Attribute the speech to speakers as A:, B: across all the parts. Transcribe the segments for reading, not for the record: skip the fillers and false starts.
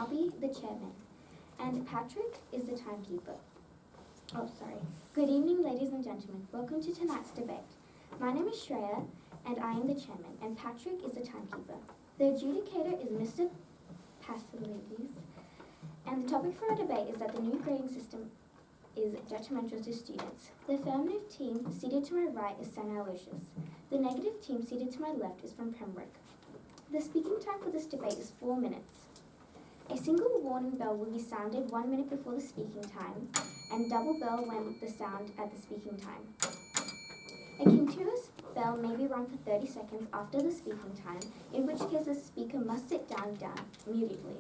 A: I'll be the chairman, and Patrick is the timekeeper. Good evening, ladies and gentlemen. Welcome to tonight's debate. My name is Shreya, and I am the chairman, and Patrick is the timekeeper. The adjudicator is Mr. Pasilides, and the topic for our debate is that the new grading system is detrimental to students. The affirmative team seated to my right is St. Aloysius. The negative team seated to my left is from Pembroke. The speaking time for this debate is 4 minutes. A single warning bell will be sounded 1 minute before the speaking time, and double bell when the sound at the speaking time. A continuous bell may be rung for 30 seconds after the speaking time, in which case the speaker must sit down immediately.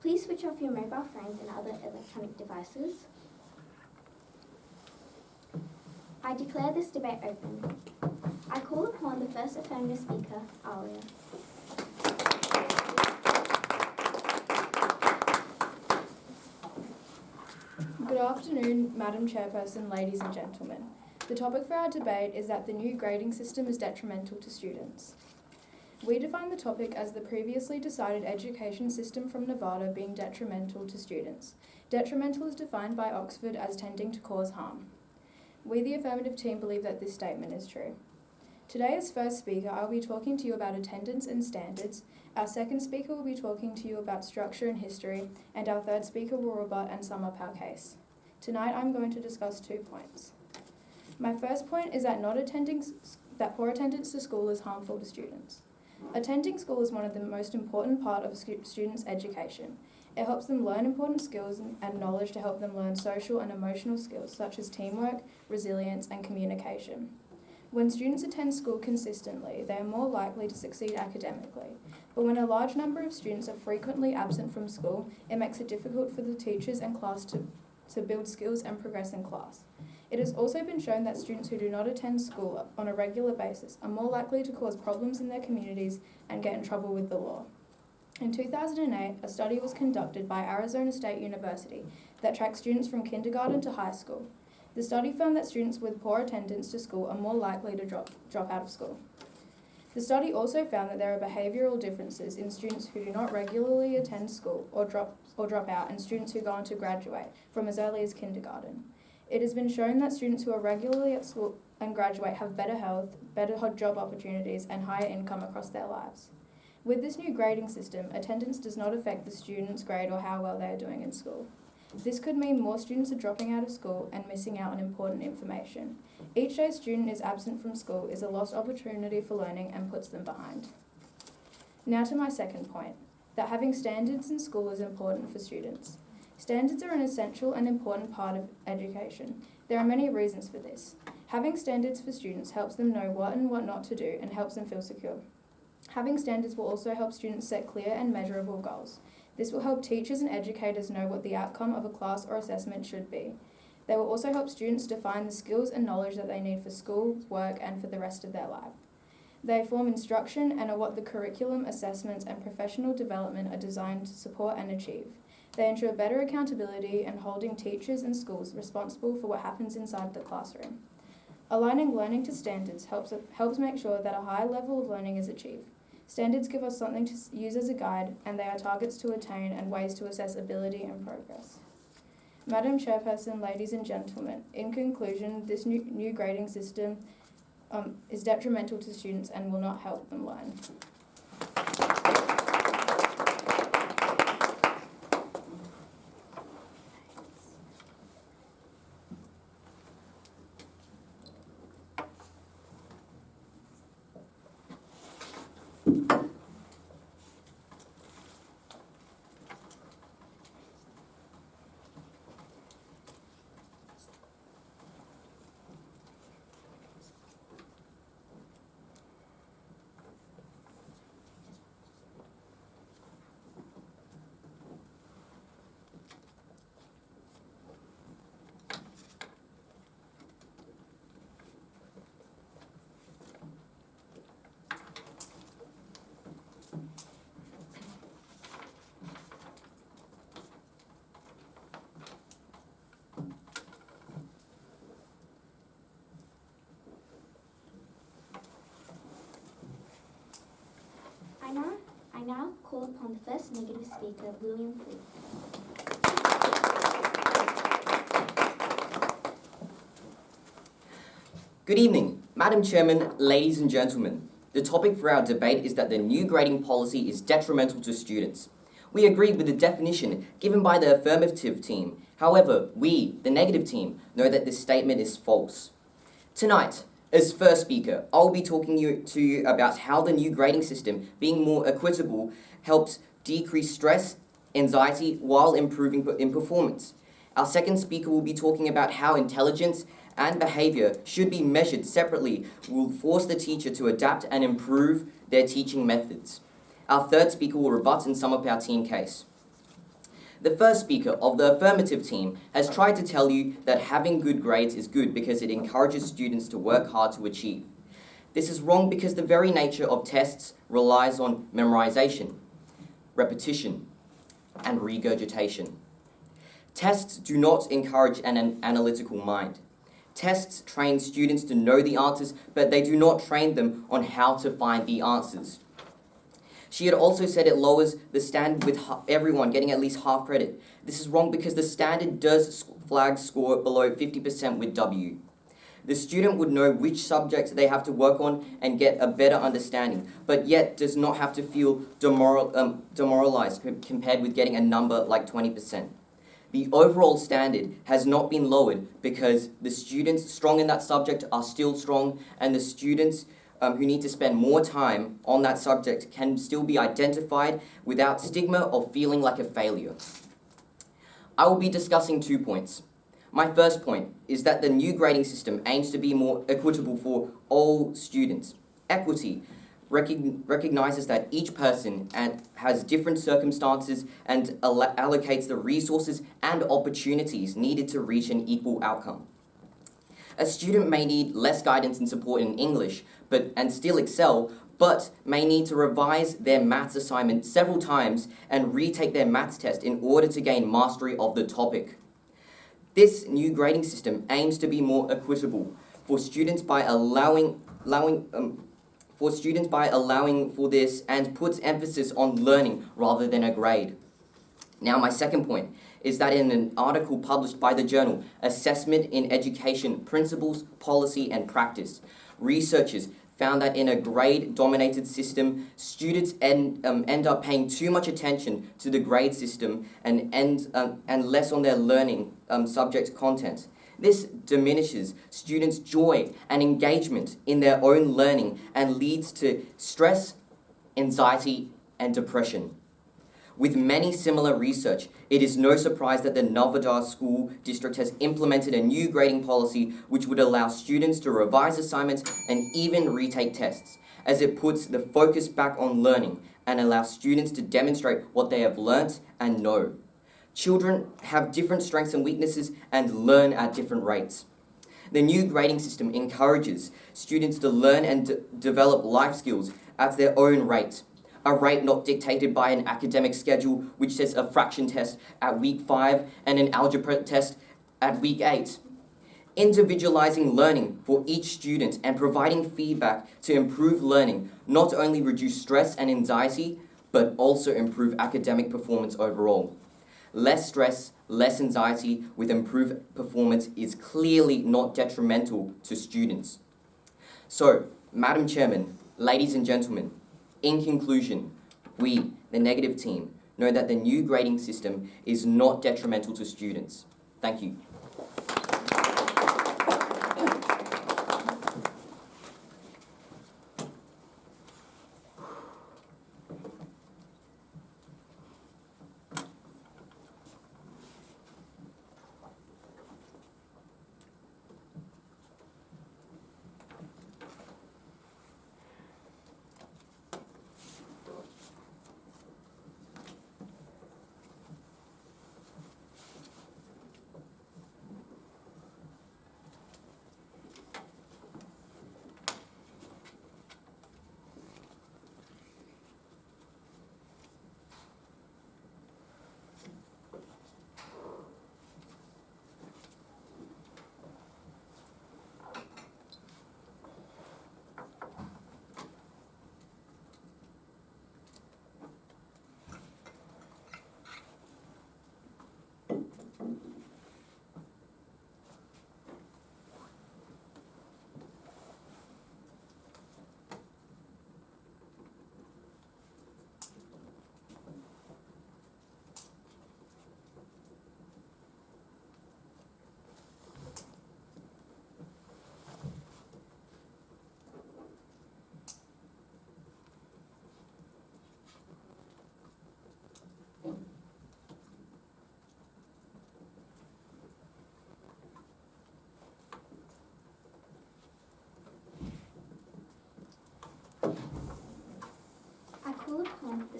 A: Please switch off your mobile phones and other electronic devices. I declare this debate open. I call upon the first affirmative speaker, Alia.
B: Good afternoon, Madam Chairperson, ladies and gentlemen. The topic for our debate is that the new grading system is detrimental to students. We define the topic as the previously decided education system from Nevada being detrimental to students. Detrimental is defined by Oxford as tending to cause harm. We, the affirmative team, believe that this statement is true. Today, as first speaker, I will be talking to you about attendance and standards. Our second speaker will be talking to you about structure and history, and our third speaker will rebut and sum up our case. Tonight, I'm going to discuss 2 points. My first point is that poor attendance to school is harmful to students. Attending school is one of the most important part of a student's education. It helps them learn important skills and knowledge to help them learn social and emotional skills such as teamwork, resilience, and communication. When students attend school consistently, they are more likely to succeed academically. But when a large number of students are frequently absent from school, it makes it difficult for the teachers and class to build skills and progress in class. It has also been shown that students who do not attend school on a regular basis are more likely to cause problems in their communities and get in trouble with the law. In 2008, a study was conducted by Arizona State University that tracked students from kindergarten to high school. The study found that students with poor attendance to school are more likely to drop out of school. The study also found that there are behavioural differences in students who do not regularly attend school or drop out and students who go on to graduate from as early as kindergarten. It has been shown that students who are regularly at school and graduate have better health, better job opportunities, and higher income across their lives. With this new grading system, attendance does not affect the student's grade or how well they are doing in school. This could mean more students are dropping out of school and missing out on important information. Each day a student is absent from school is a lost opportunity for learning and puts them behind. Now to my second point, that having standards in school is important for students. Standards are an essential and important part of education. There are many reasons for this. Having standards for students helps them know what and what not to do and helps them feel secure. Having standards will also help students set clear and measurable goals. This will help teachers and educators know what the outcome of a class or assessment should be. They will also help students define the skills and knowledge that they need for school, work, and for the rest of their life. They form instruction and are what the curriculum, assessments, and professional development are designed to support and achieve. They ensure better accountability and holding teachers and schools responsible for what happens inside the classroom. Aligning learning to standards helps make sure that a high level of learning is achieved. Standards give us something to use as a guide, and they are targets to attain and ways to assess ability and progress. Madam Chairperson, ladies and gentlemen, in conclusion, this new grading system is detrimental to students and will not help them learn.
A: now call upon the first negative speaker, William Fu.
C: Good evening, Madam Chairman, ladies and gentlemen. The topic for our debate is that the new grading policy is detrimental to students. We agree with the definition given by the affirmative team. However, we, the negative team, know that this statement is false. Tonight, as first speaker, I'll be talking to you about how the new grading system, being more equitable, helps decrease stress, anxiety, while improving in performance. Our second speaker will be talking about how intelligence and behaviour should be measured separately, will force the teacher to adapt and improve their teaching methods. Our third speaker will rebut and sum up our team case. The first speaker of the affirmative team has tried to tell you that having good grades is good because it encourages students to work hard to achieve. This is wrong because the very nature of tests relies on memorization, repetition, and regurgitation. Tests do not encourage an analytical mind. Tests train students to know the answers, but they do not train them on how to find the answers. She had also said it lowers the standard with everyone getting at least half credit. This is wrong because the standard does flag score below 50% with W. The student would know which subjects they have to work on and get a better understanding, but yet does not have to feel demoralized compared with getting a number like 20%. The overall standard has not been lowered because the students strong in that subject are still strong, and the students who need to spend more time on that subject can still be identified without stigma or feeling like a failure. I will be discussing 2 points. My first point is that the new grading system aims to be more equitable for all students. Equity recognizes that each person has different circumstances and allocates the resources and opportunities needed to reach an equal outcome. A student may need less guidance and support in English and still excel, but may need to revise their maths assignment several times and retake their maths test in order to gain mastery of the topic. This new grading system aims to be more equitable for students by allowing for this and puts emphasis on learning rather than a grade. Now, my second point is that in an article published by the journal Assessment in Education, Principles, Policy and Practice, researchers found that in a grade-dominated system, students end up paying too much attention to the grade system and less on their learning subject content. This diminishes students' joy and engagement in their own learning and leads to stress, anxiety, and depression. With many similar research, it is no surprise that the Nazareth School District has implemented a new grading policy which would allow students to revise assignments and even retake tests, as it puts the focus back on learning and allows students to demonstrate what they have learnt and know. Children have different strengths and weaknesses and learn at different rates. The new grading system encourages students to learn and develop life skills at their own rate. A rate not dictated by an academic schedule which says a fraction test at week 5 and an algebra test at week 8. Individualizing learning for each student and providing feedback to improve learning not only reduce stress and anxiety, but also improve academic performance overall. Less stress, less anxiety with improved performance is clearly not detrimental to students. So, Madam Chairman, ladies and gentlemen, in conclusion, we, the negative team, know that the new grading system is not detrimental to students. Thank you.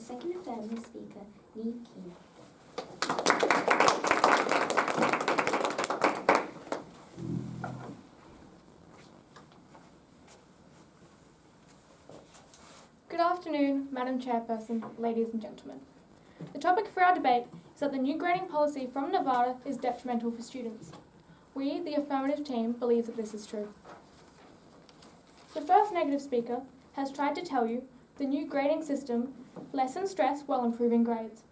A: second affirmative speaker, Neve Keane.
D: Good afternoon, Madam Chairperson, ladies and gentlemen. The topic for our debate is that the new grading policy from Nevada is detrimental for students. We, the affirmative team, believe that this is true. The first negative speaker has tried to tell you the new grading system lessens stress while improving grades.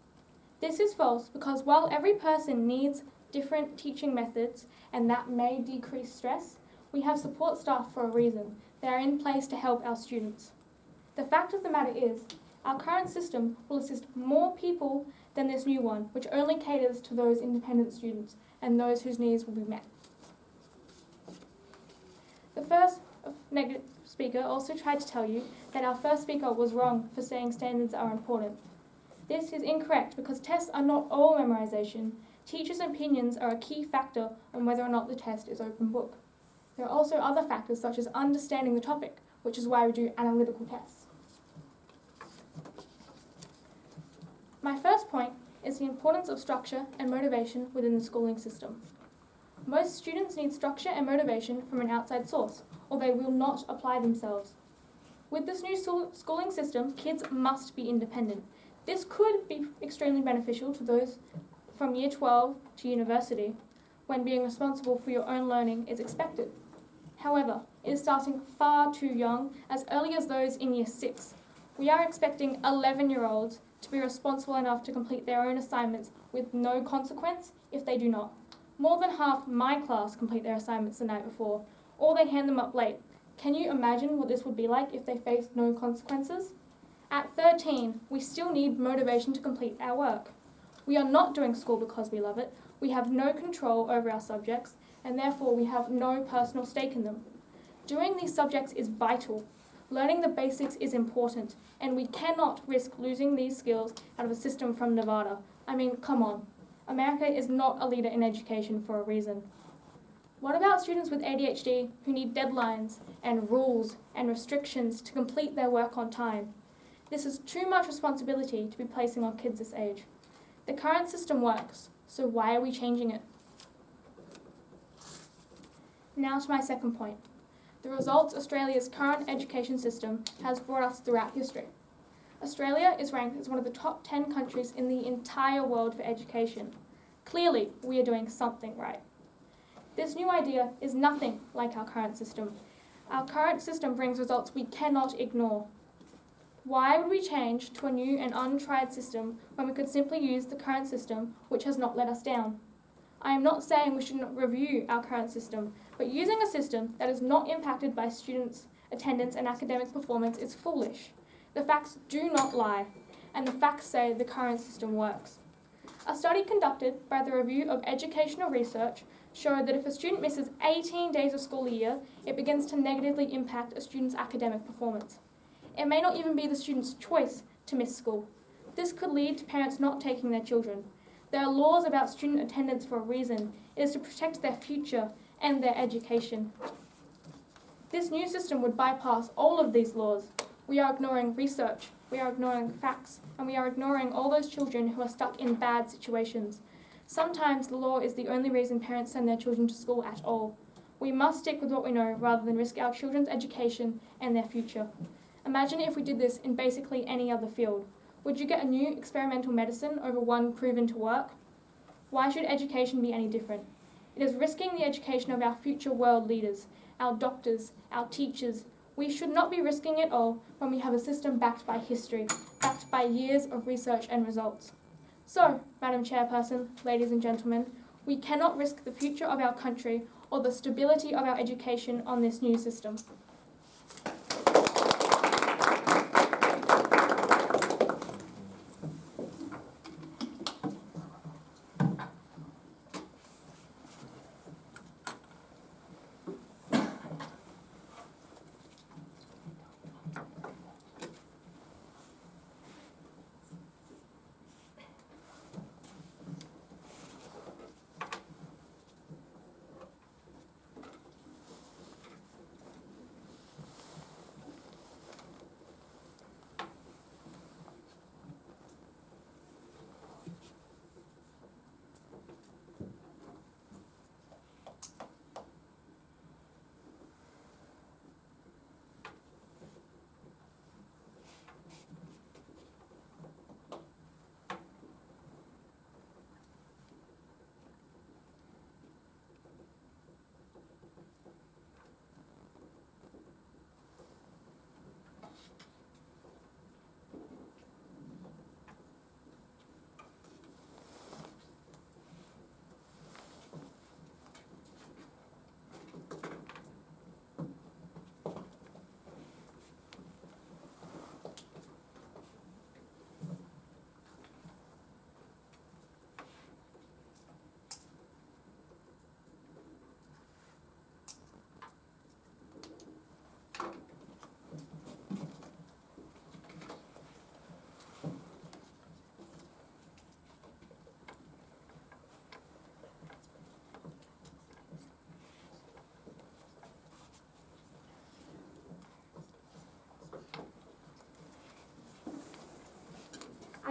D: This is false because while every person needs different teaching methods and that may decrease stress, we have support staff for a reason. They are in place to help our students. The fact of the matter is, our current system will assist more people than this new one, which only caters to those independent students and those whose needs will be met. The first negative speaker also tried to tell you that our first speaker was wrong for saying standards are important. This is incorrect because tests are not all memorization. Teachers' opinions are a key factor on whether or not the test is open book. There are also other factors such as understanding the topic, which is why we do analytical tests. My first point is the importance of structure and motivation within the schooling system. Most students need structure and motivation from an outside source, or they will not apply themselves. With this new schooling system, kids must be independent. This could be extremely beneficial to those from year 12 to university, when being responsible for your own learning is expected. However, it is starting far too young, as early as those in year 6. We are expecting 11-year-olds to be responsible enough to complete their own assignments with no consequence if they do not. More than half my class complete their assignments the night before, or they hand them up late. Can you imagine what this would be like if they faced no consequences? At 13, we still need motivation to complete our work. We are not doing school because we love it. We have no control over our subjects, and therefore we have no personal stake in them. Doing these subjects is vital. Learning the basics is important, and we cannot risk losing these skills out of a system from Nevada. I mean, come on. America is not a leader in education for a reason. What about students with ADHD who need deadlines and rules and restrictions to complete their work on time? This is too much responsibility to be placing on kids this age. The current system works, so why are we changing it? Now to my second point. The results Australia's current education system has brought us throughout history. Australia is ranked as one of the top 10 countries in the entire world for education. Clearly, we are doing something right. This new idea is nothing like our current system. Our current system brings results we cannot ignore. Why would we change to a new and untried system when we could simply use the current system, which has not let us down? I am not saying we should not review our current system, but using a system that is not impacted by students' attendance and academic performance is foolish. The facts do not lie, and the facts say the current system works. A study conducted by the Review of Educational Research showed that if a student misses 18 days of school a year, it begins to negatively impact a student's academic performance. It may not even be the student's choice to miss school. This could lead to parents not taking their children. There are laws about student attendance for a reason. It is to protect their future and their education. This new system would bypass all of these laws. We are ignoring research, we are ignoring facts, and we are ignoring all those children who are stuck in bad situations. Sometimes the law is the only reason parents send their children to school at all. We must stick with what we know rather than risk our children's education and their future. Imagine if we did this in basically any other field. Would you get a new experimental medicine over one proven to work? Why should education be any different? It is risking the education of our future world leaders, our doctors, our teachers. We should not be risking it all when we have a system backed by history, backed by years of research and results. So, Madam Chairperson, ladies and gentlemen, we cannot risk the future of our country or the stability of our education on this new system.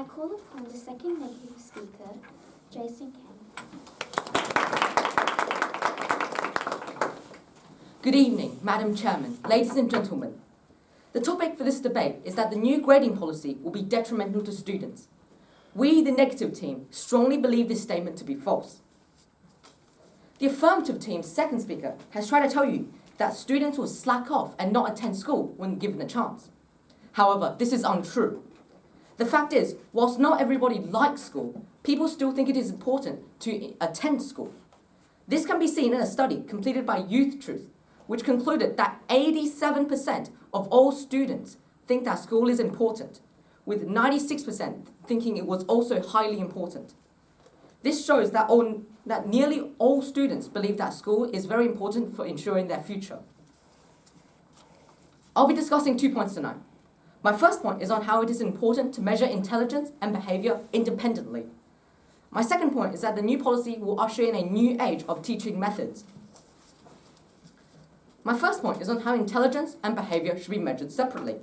A: I call upon the second negative speaker, Jason Kang.
E: Good evening, Madam Chairman, ladies and gentlemen. The topic for this debate is that the new grading policy will be detrimental to students. We, the negative team, strongly believe this statement to be false. The affirmative team's second speaker has tried to tell you that students will slack off and not attend school when given a chance. However, this is untrue. The fact is, whilst not everybody likes school, people still think it is important to attend school. This can be seen in a study completed by Youth Truth, which concluded that 87% of all students think that school is important, with 96% thinking it was also highly important. This shows that nearly all students believe that school is very important for ensuring their future. I'll be discussing 2 points tonight. My first point is on how it is important to measure intelligence and behaviour independently. My second point is that the new policy will usher in a new age of teaching methods. My first point is on how intelligence and behaviour should be measured separately.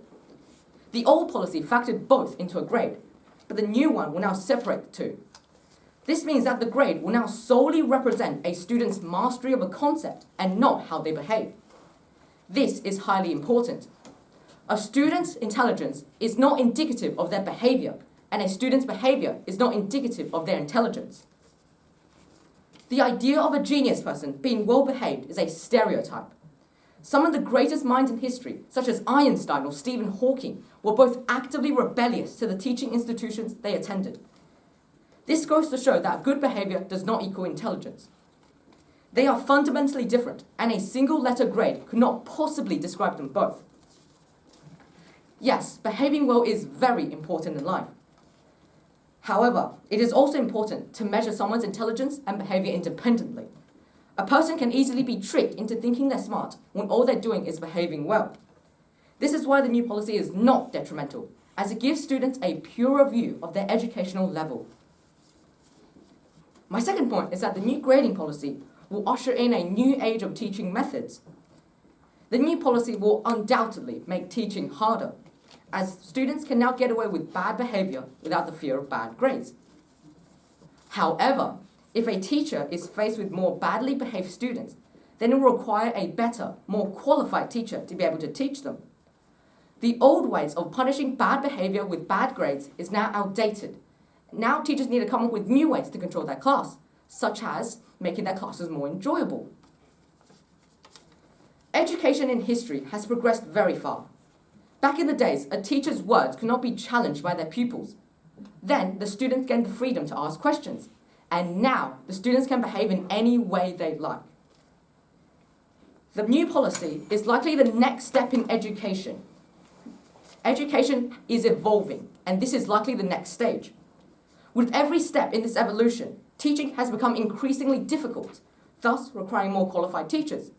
E: The old policy factored both into a grade, but the new one will now separate the two. This means that the grade will now solely represent a student's mastery of a concept and not how they behave. This is highly important. A student's intelligence is not indicative of their behaviour, and a student's behaviour is not indicative of their intelligence. The idea of a genius person being well behaved is a stereotype. Some of the greatest minds in history, such as Einstein or Stephen Hawking, were both actively rebellious to the teaching institutions they attended. This goes to show that good behaviour does not equal intelligence. They are fundamentally different, and a single letter grade could not possibly describe them both. Yes, behaving well is very important in life. However, it is also important to measure someone's intelligence and behaviour independently. A person can easily be tricked into thinking they're smart when all they're doing is behaving well. This is why the new policy is not detrimental, as it gives students a purer view of their educational level. My second point is that the new grading policy will usher in a new age of teaching methods. The new policy will undoubtedly make teaching harder, as students can now get away with bad behaviour without the fear of bad grades. However, if a teacher is faced with more badly behaved students, then it will require a better, more qualified teacher to be able to teach them. The old ways of punishing bad behaviour with bad grades is now outdated. Now teachers need to come up with new ways to control their class, such as making their classes more enjoyable. Education in history has progressed very far. Back in the days, a teacher's words could not be challenged by their pupils. Then the students gained the freedom to ask questions. And now the students can behave in any way they like. The new policy is likely the next step in education. Education is evolving, and this is likely the next stage. With every step in this evolution, teaching has become increasingly difficult, thus requiring more qualified teachers.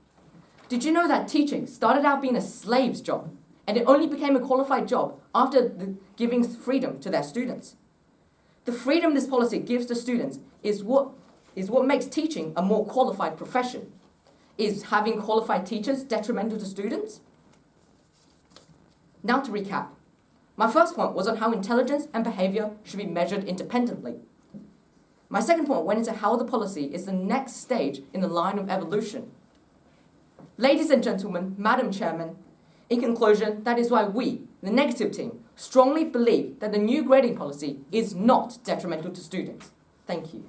E: Did you know that teaching started out being a slave's job, and it only became a qualified job after giving freedom to their students? The freedom this policy gives to students is what makes teaching a more qualified profession. Is having qualified teachers detrimental to students? Now to recap. My first point was on how intelligence and behaviour should be measured independently. My second point went into how the policy is the next stage in the line of evolution. Ladies and gentlemen, Madam Chairman, in conclusion, that is why we, the negative team, strongly believe that the new grading policy is not detrimental to students. Thank you.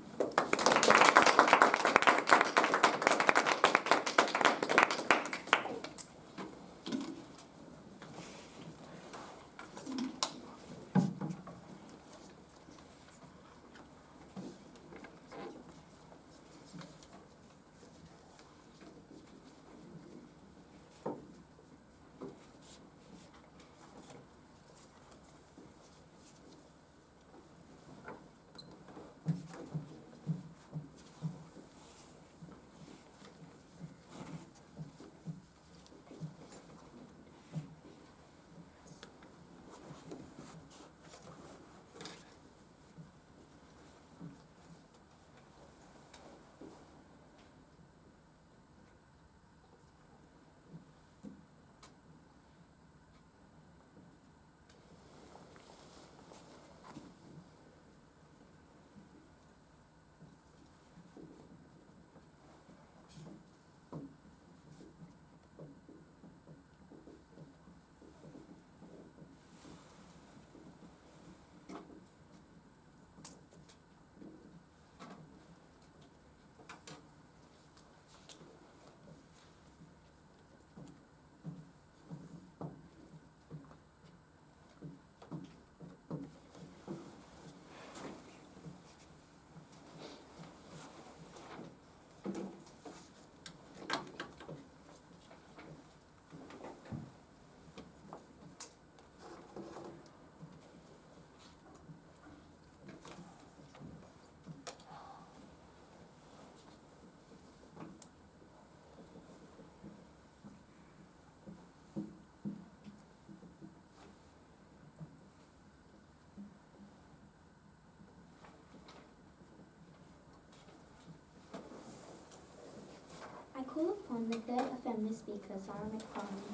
A: and the third affirmative speaker, Sarah McFarlane.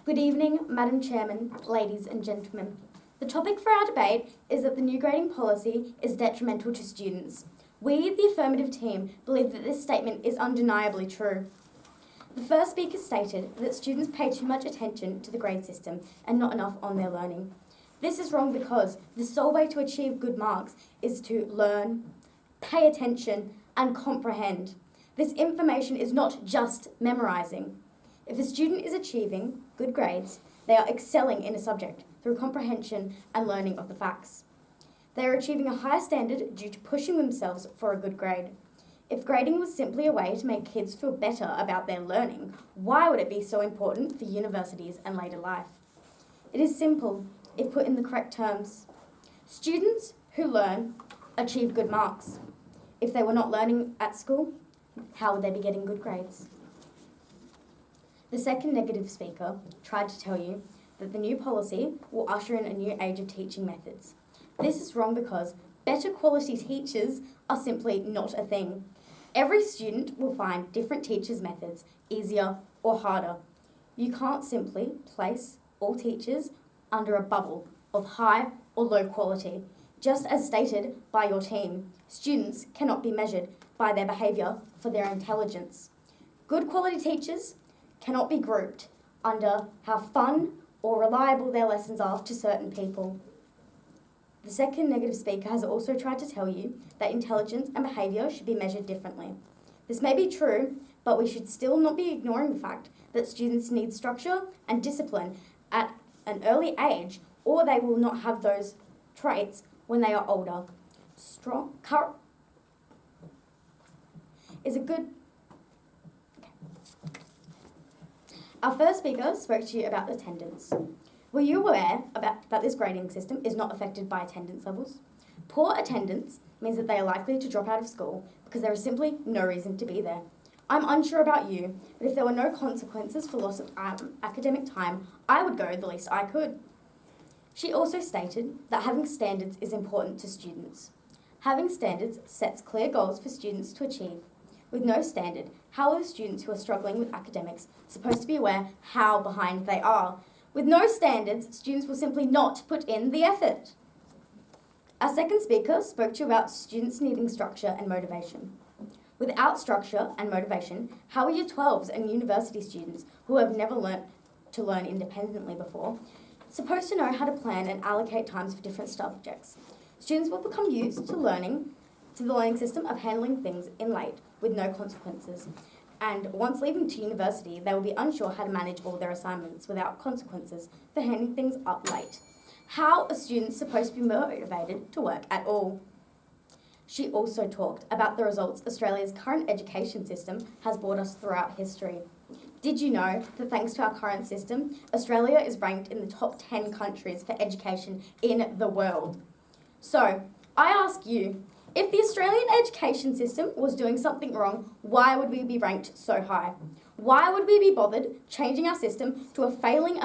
F: Good evening, Madam Chairman, ladies and gentlemen. The topic for our debate is that the new grading policy is detrimental to students. We, the affirmative team, believe that this statement is undeniably true. The first speaker stated that students pay too much attention to the grade system and not enough on their learning. This is wrong because the sole way to achieve good marks is to learn, pay attention, and comprehend. This information is not just memorising. If a student is achieving good grades, they are excelling in a subject through comprehension and learning of the facts. They are achieving a higher standard due to pushing themselves for a good grade. If grading was simply a way to make kids feel better about their learning, why would it be so important for universities and later life? It is simple, if put in the correct terms. Students who learn achieve good marks. If they were not learning at school, how would they be getting good grades? The second negative speaker tried to tell you that the new policy will usher in a new age of teaching methods. This is wrong because better quality teachers are simply not a thing. Every student will find different teachers' methods easier or harder. You can't simply place all teachers under a bubble of high or low quality. Just as stated by your team, students cannot be measured by their behaviour for their intelligence. Good quality teachers cannot be grouped under how fun or reliable their lessons are to certain people. The second negative speaker has also tried to tell you that intelligence and behaviour should be measured differently. This may be true, but we should still not be ignoring the fact that students need structure and discipline at an early age, or they will not have those traits when they are older. Our first speaker spoke to you about attendance. Were you aware that this grading system is not affected by attendance levels? Poor attendance means that they are likely to drop out of school because there is simply no reason to be there. I'm unsure about you, but if there were no consequences for loss of academic time, I would go the least I could. She also stated that having standards is important to students. Having standards sets clear goals for students to achieve. With no standard, how are the students who are struggling with academics supposed to be aware how behind they are? With no standards, students will simply not put in the effort. Our second speaker spoke to you about students needing structure and motivation. Without structure and motivation, how are Year 12s and university students who have never learnt to learn independently before supposed to know how to plan and allocate times for different subjects? Students will become used to the learning system of handling things in late with no consequences. And once leaving to university, they will be unsure how to manage all their assignments without consequences for handing things up late. How are students supposed to be motivated to work at all? She also talked about the results Australia's current education system has brought us throughout history. Did you know that thanks to our current system, Australia is ranked in the top 10 countries for education in the world? So, I ask you, if the Australian education system was doing something wrong, why would we be ranked so high? Why would we be bothered changing our system to a failing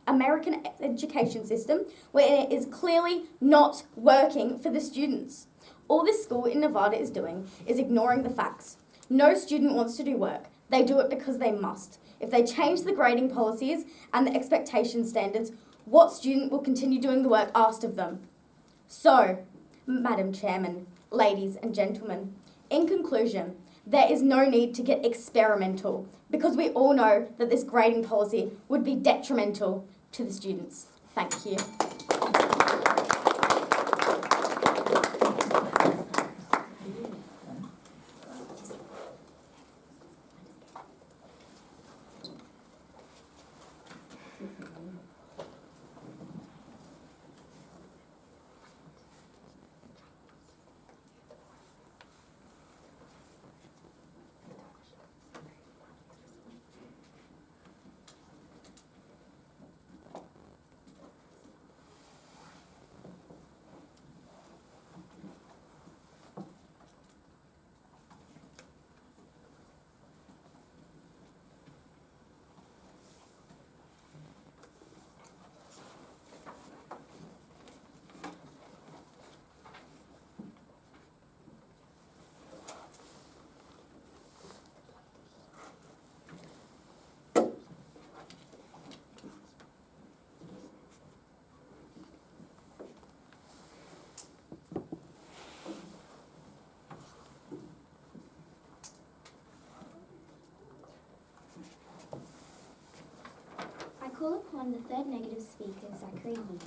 F: American education system where it is clearly not working for the students? All this school in Nevada is doing is ignoring the facts. No student wants to do work. They do it because they must. If they change the grading policies and the expectation standards, what student will continue doing the work asked of them? So, Madam Chairman, ladies and gentlemen, in conclusion, there is no need to get experimental because we all know that this grading policy would be detrimental to the students. Thank you.
A: call upon the third negative speaker, Zachary Lee.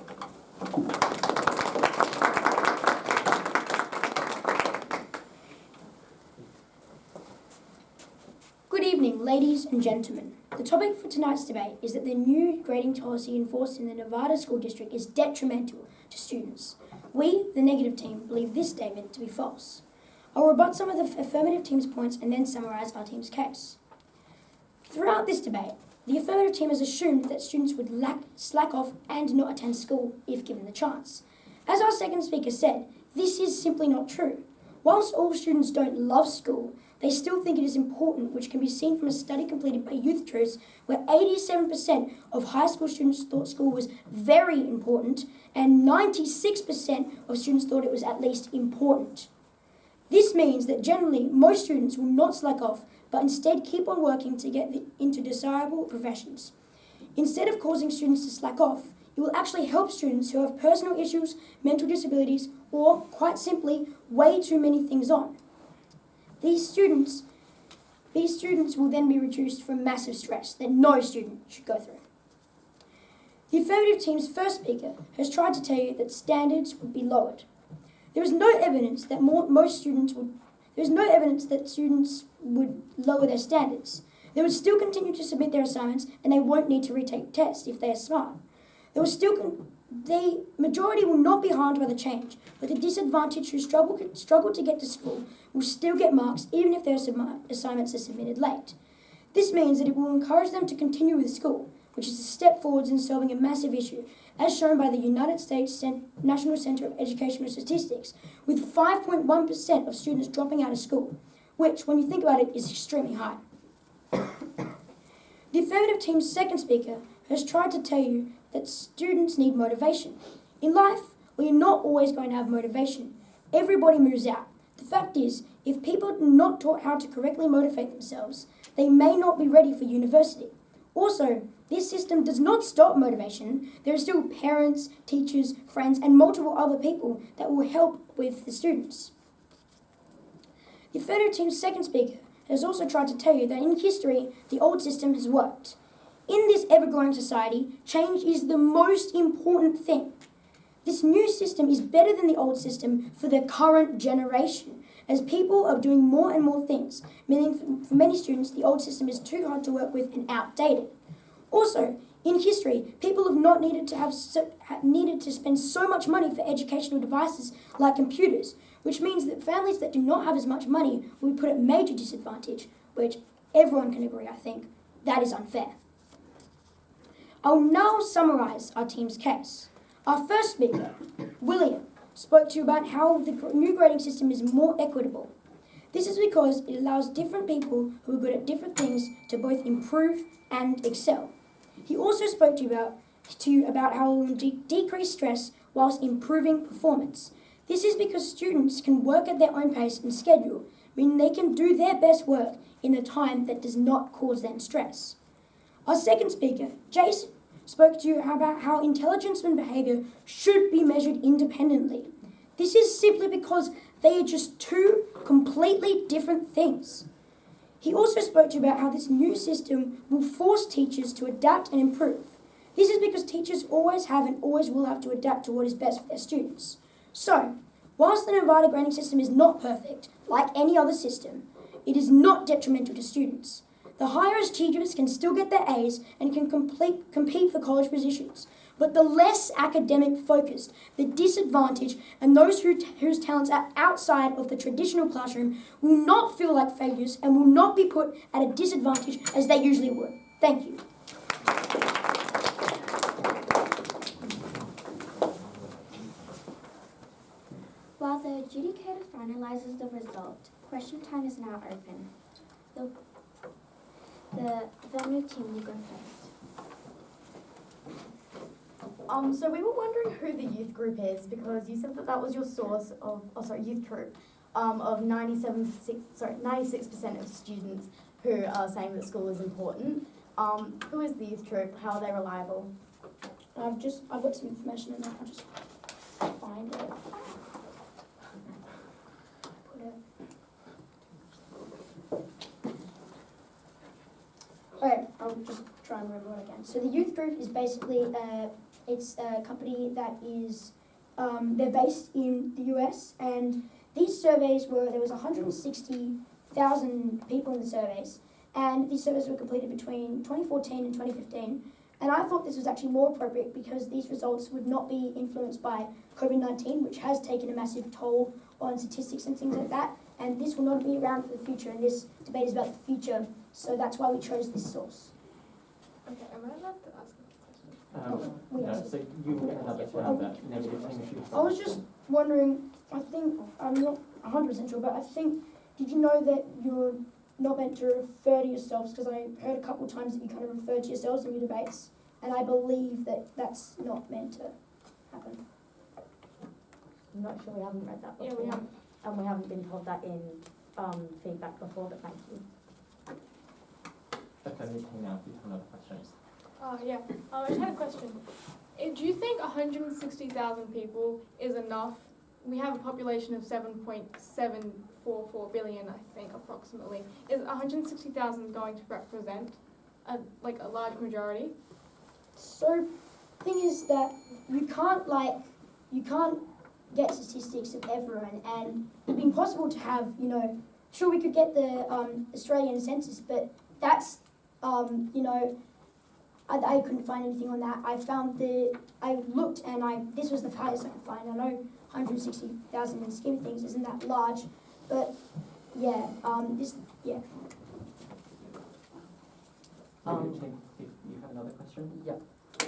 G: Good evening, ladies and gentlemen. The topic for tonight's debate is that the new grading policy enforced in the Nevada School District is detrimental to students. We, the negative team, believe this statement to be false. I'll rebut some of the affirmative team's points and then summarise our team's case. Throughout this debate, the affirmative team has assumed that students would slack off and not attend school if given the chance. As our second speaker said, this is simply not true. Whilst all students don't love school, they still think it is important, which can be seen from a study completed by Youth Truths, where 87% of high school students thought school was very important and 96% of students thought it was at least important. This means that generally most students will not slack off, but instead keep on working to get into desirable professions. Instead of causing students to slack off, it will actually help students who have personal issues, mental disabilities, or, quite simply, way too many things on. These students will then be reduced from massive stress that no student should go through. The affirmative team's first speaker has tried to tell you that standards would be lowered. There is no evidence that students would lower their standards. They would still continue to submit their assignments, and they won't need to retake tests if they are smart. The majority will not be harmed by the change, but the disadvantaged who struggle to get to school will still get marks even if their assignments are submitted late. This means that it will encourage them to continue with school, which is a step forwards in solving a massive issue, as shown by the United States National Center of Educational Statistics, with 5.1% of students dropping out of school, which, when you think about it, is extremely high. The affirmative team's second speaker has tried to tell you that students need motivation. In life, we are not always going to have motivation. Everybody moves out. The fact is, if people are not taught how to correctly motivate themselves, they may not be ready for university. Also, this system does not stop motivation. There are still parents, teachers, friends, and multiple other people that will help with the students. The affirmative team's second speaker has also tried to tell you that in history, the old system has worked. In this ever-growing society, change is the most important thing. This new system is better than the old system for the current generation, as people are doing more and more things, meaning for many students, the old system is too hard to work with and outdated. Also, in history, people have not needed to spend so much money for educational devices like computers, which means that families that do not have as much money will be put at major disadvantage, which everyone can agree, I think, that is unfair. I'll now summarise our team's case. Our first speaker, William, spoke to you about how the new grading system is more equitable. This is because it allows different people who are good at different things to both improve and excel. He also spoke to you about how it will decrease stress whilst improving performance. This is because students can work at their own pace and schedule, meaning they can do their best work in a time that does not cause them stress. Our second speaker, Jason, spoke to you about how intelligence and behaviour should be measured independently. This is simply because they are just two completely different things. He also spoke to you about how this new system will force teachers to adapt and improve. This is because teachers always have and always will have to adapt to what is best for their students. So, whilst the Nevada grading system is not perfect, like any other system, it is not detrimental to students. The higher achievers can still get their A's and can compete for college positions. But the less academic focused, the disadvantaged, and those whose talents are outside of the traditional classroom will not feel like failures and will not be put at a disadvantage as they usually would. Thank you.
A: While the adjudicator finalises the result, question time is now open. The affirmative team will go first.
F: So we were wondering who the youth group is because you said that was your source of, youth troop, of 96% of students who are saying that school is important. Who is the youth troop? How are they reliable?
G: I've got some information in there. I'll just find it. Alright, I'll just try and remember what I can. So the youth group is basically it's a company that is they're based in the US, and these surveys there was 160,000 people in the surveys, and these surveys were completed between 2014 and 2015. And I thought this was actually more appropriate because these results would not be influenced by COVID-19, which has taken a massive toll on statistics and things like that. And this will not be around for the future, and this debate is about the future. So that's why we chose this source.
D: Okay, am I allowed to ask a question?
G: We asked
H: So you will get another turn that negative thing if you
G: I was just wondering, I think, I'm not 100% sure, but I think, did you know that you're not meant to refer to yourselves? Because I heard a couple of times that you kind of refer to yourselves in your debates, and I believe that that's not meant to happen.
F: I'm not sure, we haven't read that before.
D: Yeah, we haven't.
F: And we haven't been told that in feedback before, but thank you.
H: Okay, we can now if you have another question.
D: Oh, yeah. I just had a question. Do you think 160,000 people is enough? We have a population of 7.744 billion, I think, approximately. Is 160,000 going to represent a large majority?
G: So, thing is that you can't get statistics of everyone, and it'd be impossible to have, sure we could get the Australian census, but that's, I couldn't find anything on that. I looked and this was the highest I could find. I know 160,000 in the scheme of things isn't that large, but yeah,
H: You have another question?
E: Yeah.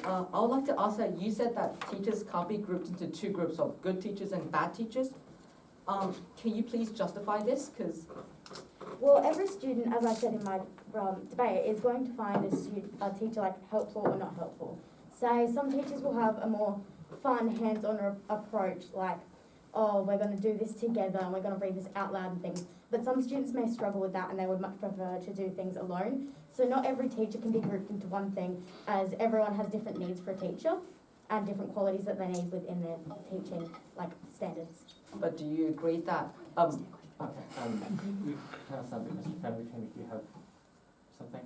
E: I would like to ask that you said that teachers can't be grouped into two groups of good teachers and bad teachers. Can you please justify this? Because
F: Well, every student, as I said in my debate, is going to find a teacher like helpful or not helpful. So some teachers will have a more fun, hands-on approach, like, oh, we're going to do this together and we're going to read this out loud and things. But some students may struggle with that and they would much prefer to do things alone. So not every teacher can be grouped into one thing, as everyone has different needs for a teacher and different qualities that they need within their teaching, like standards.
E: but do you agree that
H: Okay, you can ask something, Mr. Pembroke, if you have something.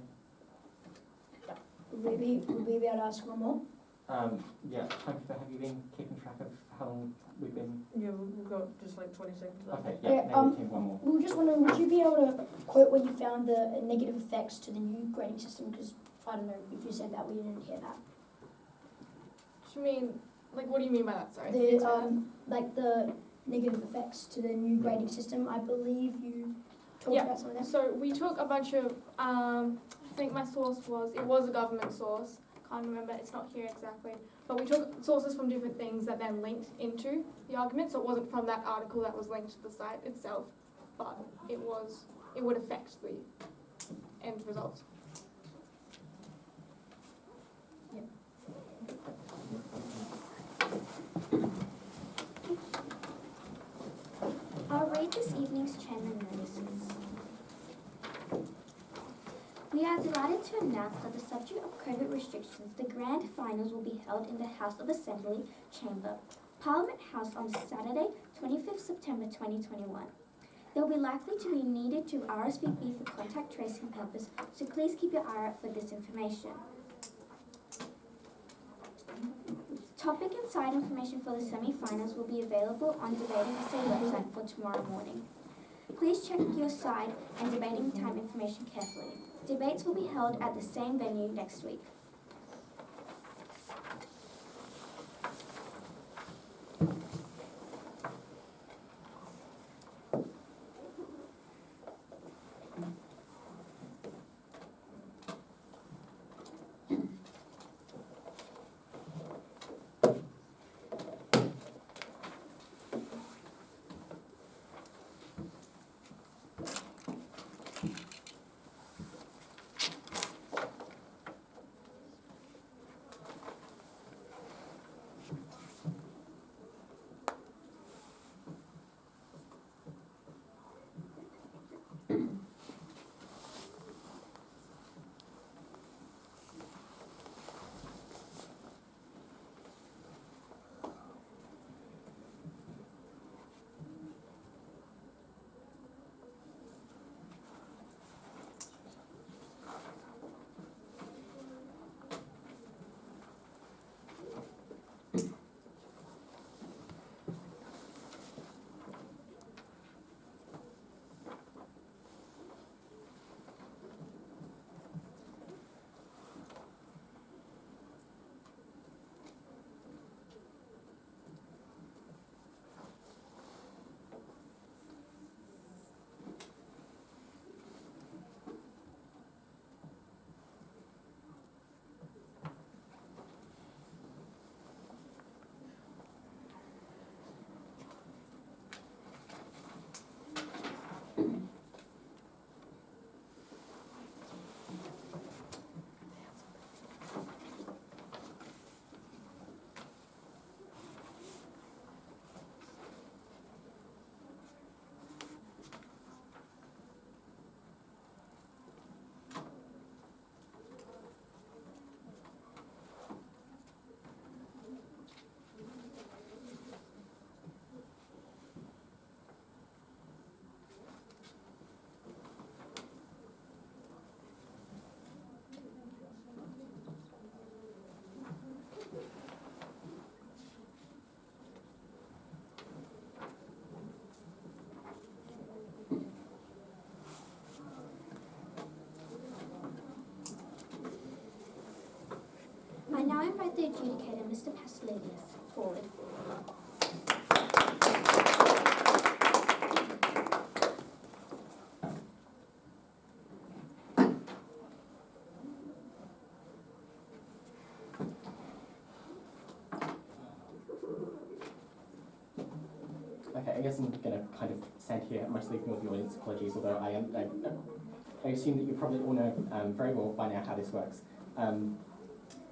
G: would we be able to ask one more?
H: Yeah, have you been keeping track of how long we've been?
I: Yeah, we've got just like 20 seconds left.
H: Okay,
G: Yeah,
H: yeah, maybe take one more.
G: We were just wondering, would you be able to quote where you found the negative effects to the new grading system? Because I don't know if you said that, we didn't hear that.
D: Do you mean, what do you mean by that? Sorry.
G: The negative effects to the new grading system. I believe you talked
D: Yeah.
G: about some of that.
D: So we took a bunch of, I think my source was a government source. Can't remember, it's not here exactly. But we took sources from different things that then linked into the argument. So it wasn't from that article that was linked to the site itself, but it would affect the end result.
A: I'll read this evening's chairman notices. We are delighted to announce that the subject of COVID restrictions, the grand finals will be held in the House of Assembly Chamber, Parliament House on Saturday, 25th September 2021. They will be likely to be needed to RSVP for contact tracing purpose, so please keep your eye out for this information. Topic and side information for the semi-finals will be available on Debating SA website for tomorrow morning. Please check your side and debating time information carefully. Debates will be held at the same venue next week. invite the adjudicator, Mr. Aloysius, forward.
H: Okay, I guess I'm going to kind of stand here, mostly ignore the audience apologies, although I assume that you probably all know very well by now how this works.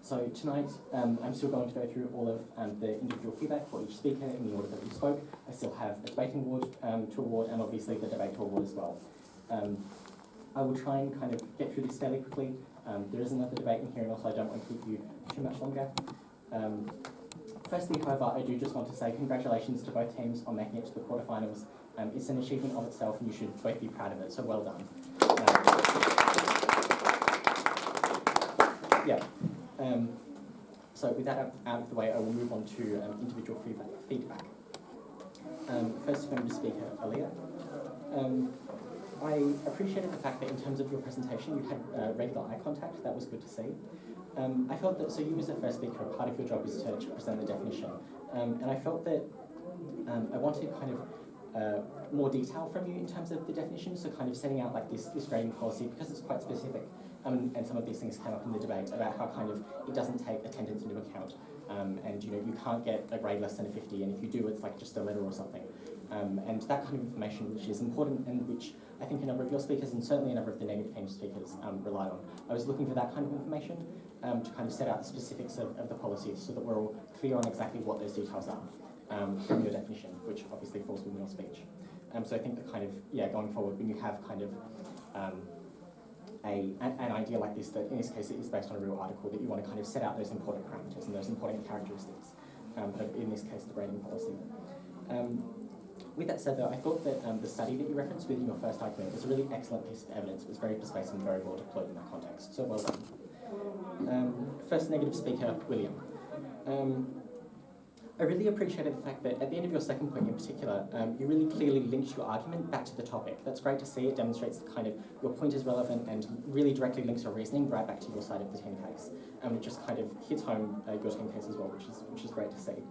H: So tonight, I'm still going to go through all of the individual feedback for each speaker in the order that we spoke. I still have a debating award to award, and obviously the debate to award as well. I will try and kind of get through this fairly quickly. There is another debate in here, and also I don't want to keep you too much longer. Firstly, however, I do just want to say congratulations to both teams on making it to the quarterfinals. It's an achievement of itself, and you should both be proud of it, so well done. So with that out of the way, I will move on to individual feedback. First offender speaker, Aaliyah. I appreciated the fact that in terms of your presentation, you had regular eye contact. That was good to see. I felt that, so you as the first speaker, part of your job is to present the definition. And I felt that I wanted kind of more detail from you in terms of the definition, so kind of setting out like this grading policy, because it's quite specific. And some of these things came up in the debate about how kind of it doesn't take attendance into account. And you know, you can't get a grade less than a 50, and if you do, it's like just a letter or something. And that kind of information, which is important and which I think a number of your speakers and certainly a number of the negative team speakers relied on. I was looking for that kind of information to kind of set out the specifics of the policy so that we're all clear on exactly what those details are from your definition, which obviously falls within your speech. So I think that kind of, yeah, going forward, when you have kind of an idea like this, that in this case it is based on a real article, that you want to kind of set out those important parameters and those important characteristics of, in this case, the grading policy. With that said, though, I thought that the study that you referenced within your first argument was a really excellent piece of evidence. It was very persuasive and very well deployed in that context, so well done. First negative speaker, William. I really appreciated the fact that at the end of your second point in particular, you really clearly linked your argument back to the topic. That's great to see. It demonstrates that kind of your point is relevant and really directly links your reasoning right back to your side of the team case. It just kind of hits home your team case as well, which is great to see.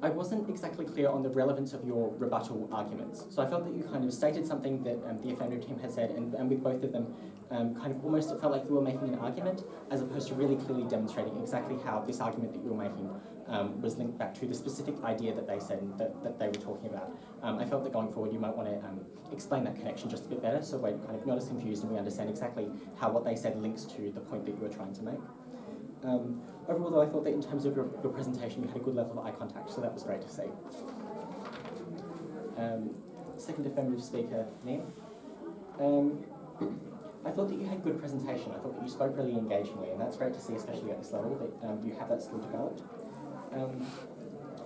H: I wasn't exactly clear on the relevance of your rebuttal arguments. So I felt that you kind of stated something that the affirmative team had said, and with both of them, kind of almost it felt like you were making an argument, as opposed to really clearly demonstrating exactly how this argument that you were making was linked back to the specific idea that they said and that they were talking about. I felt that going forward you might want to explain that connection just a bit better, so we're kind of not as confused and we understand exactly how what they said links to the point that you were trying to make. Overall, though, I thought that in terms of your presentation, you had a good level of eye contact, so that was great to see. Second affirmative speaker, Neil. I thought that you had good presentation. I thought that you spoke really engagingly, and that's great to see, especially at this level, that you have that skill developed.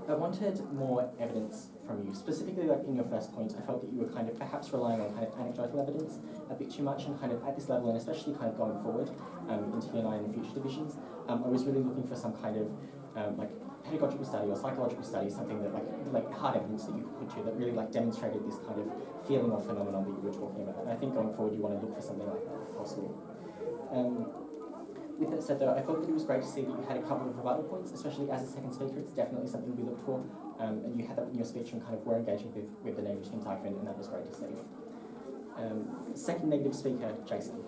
H: I wanted more evidence from you, specifically like in your first point. I felt that you were kind of perhaps relying on kind of anecdotal evidence a bit too much, and kind of at this level, and especially kind of going forward into year 9 and future divisions, I was really looking for some kind of like pedagogical study or psychological study, something that like hard evidence that you could put to that really like demonstrated this kind of feeling or phenomenon that you were talking about. And I think going forward, you want to look for something like that if possible. With that said, though, I thought that it was great to see that you had a couple of rebuttal points, especially as a second speaker. It's definitely something we looked for, and you had that in your speech and kind of were engaging with the negative team's argument, and that was great to see. Second negative speaker, Jason.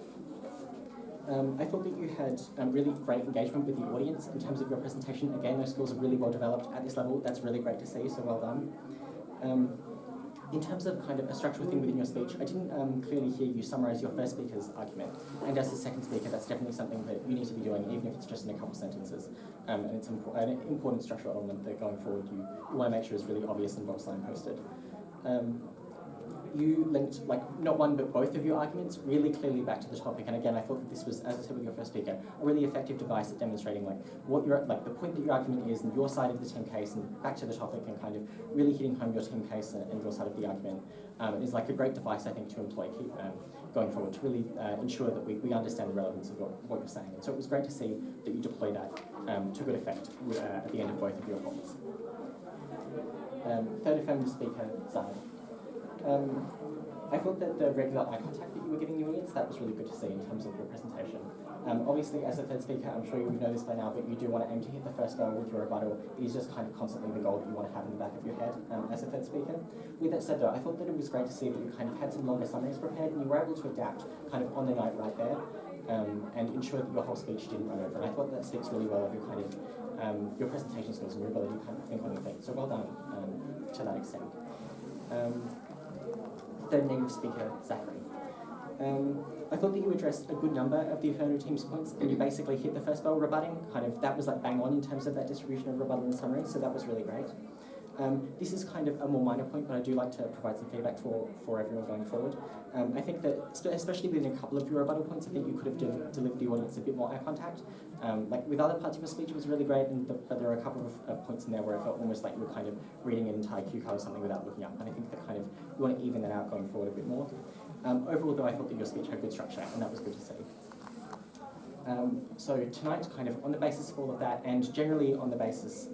H: I thought that you had really great engagement with the audience in terms of your presentation. Again, those skills are really well developed at this level. That's really great to see, so well done. In terms of kind of a structural thing within your speech, I didn't clearly hear you summarise your first speaker's argument. And as the second speaker, that's definitely something that you need to be doing, even if it's just in a couple sentences. And it's an important structural element that going forward you want to make sure is really obvious and well signposted. You linked, like, not one but both of your arguments really clearly back to the topic. And again, I thought that this was, as I said with your first speaker, a really effective device at demonstrating like what your the point that your argument is and your side of the team case and back to the topic and kind of really hitting home your team case and your side of the argument is like a great device, I think, to employ going forward to really ensure that we understand the relevance of what you're saying. And so it was great to see that you deployed that to good effect at the end of both of your points. Third affirmative speaker, Zahid. I thought that the regular eye contact that you were giving the audience attendance. That was really good to see in terms of your presentation. Obviously, as a third speaker, I'm sure you know this by now, but you do want to aim to hit the first bell with your rebuttal. It is just kind of constantly the goal that you want to have in the back of your head as a third speaker. With that said though, I thought that it was great to see that you kind of had some longer summaries prepared and you were able to adapt kind of on the night right there and ensure that your whole speech didn't run over. And I thought that speaks really well of your kind of your presentation skills and your ability to kind of think on your feet. So well done to that extent. Third negative speaker, Zachary. I thought that you addressed a good number of the affirmative team's points and you basically hit the first bell rebutting. That was like bang on in terms of that distribution of rebuttal and summary, so that was really great. This is kind of a more minor point, but I do like to provide some feedback for everyone going forward. I think that, especially within a couple of your rebuttal points, I think you could have delivered the audience a bit more eye contact. Like with other parts of your speech, it was really great, but there are a couple of points in there where I felt almost like you were kind of reading an entire cue card or something without looking up, and I think that kind of, you want to even that out going forward a bit more. Overall though, I thought that your speech had good structure, and that was good to see. So tonight, kind of on the basis of all of that, and generally on the basis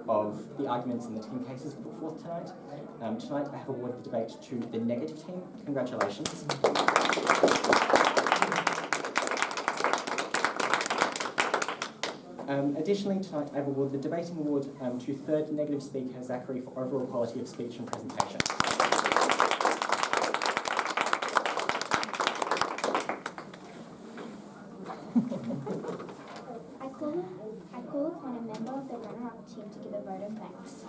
H: of the arguments and the team cases put forth tonight, tonight I have awarded the debate to the negative team. Congratulations. Additionally, tonight I've awarded the debating award to third negative speaker, Zachary, for overall quality of speech and presentation.
A: I call upon a member of the runner-up team to give a vote of thanks.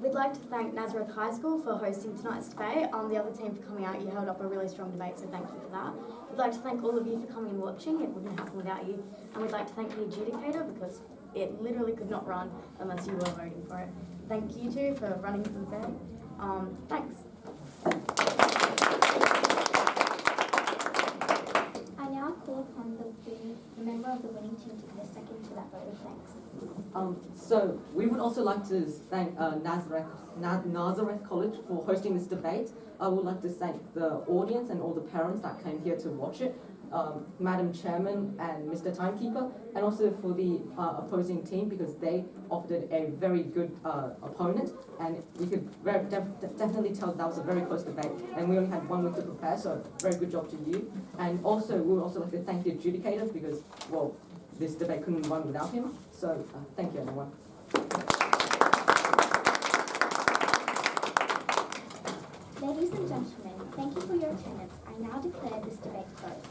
F: We'd like to thank Nazareth High School for hosting tonight's debate. The other team for coming out. You held up a really strong debate, so thank you for that. We'd like to thank all of you for coming and watching. It wouldn't happen without you. And we'd like to thank the adjudicator because it literally could not run unless you were voting for it. Thank you two for running the debate. Thanks.
A: I now call upon the member of the winning team to give a second to that vote of thanks.
E: So we would also like to thank Nazareth College for hosting this debate. I would like to thank the audience and all the parents that came here to watch it, Madam Chairman and Mr. Timekeeper, and also for the opposing team because they offered a very good opponent, and we could definitely tell that was a very close debate, and we only had 1 week to prepare, so very good job to you. And also, we would also like to thank the adjudicators because, well, this debate couldn't run without him, so thank you everyone.
A: Ladies and gentlemen, thank you for your attendance. I now declare this debate closed.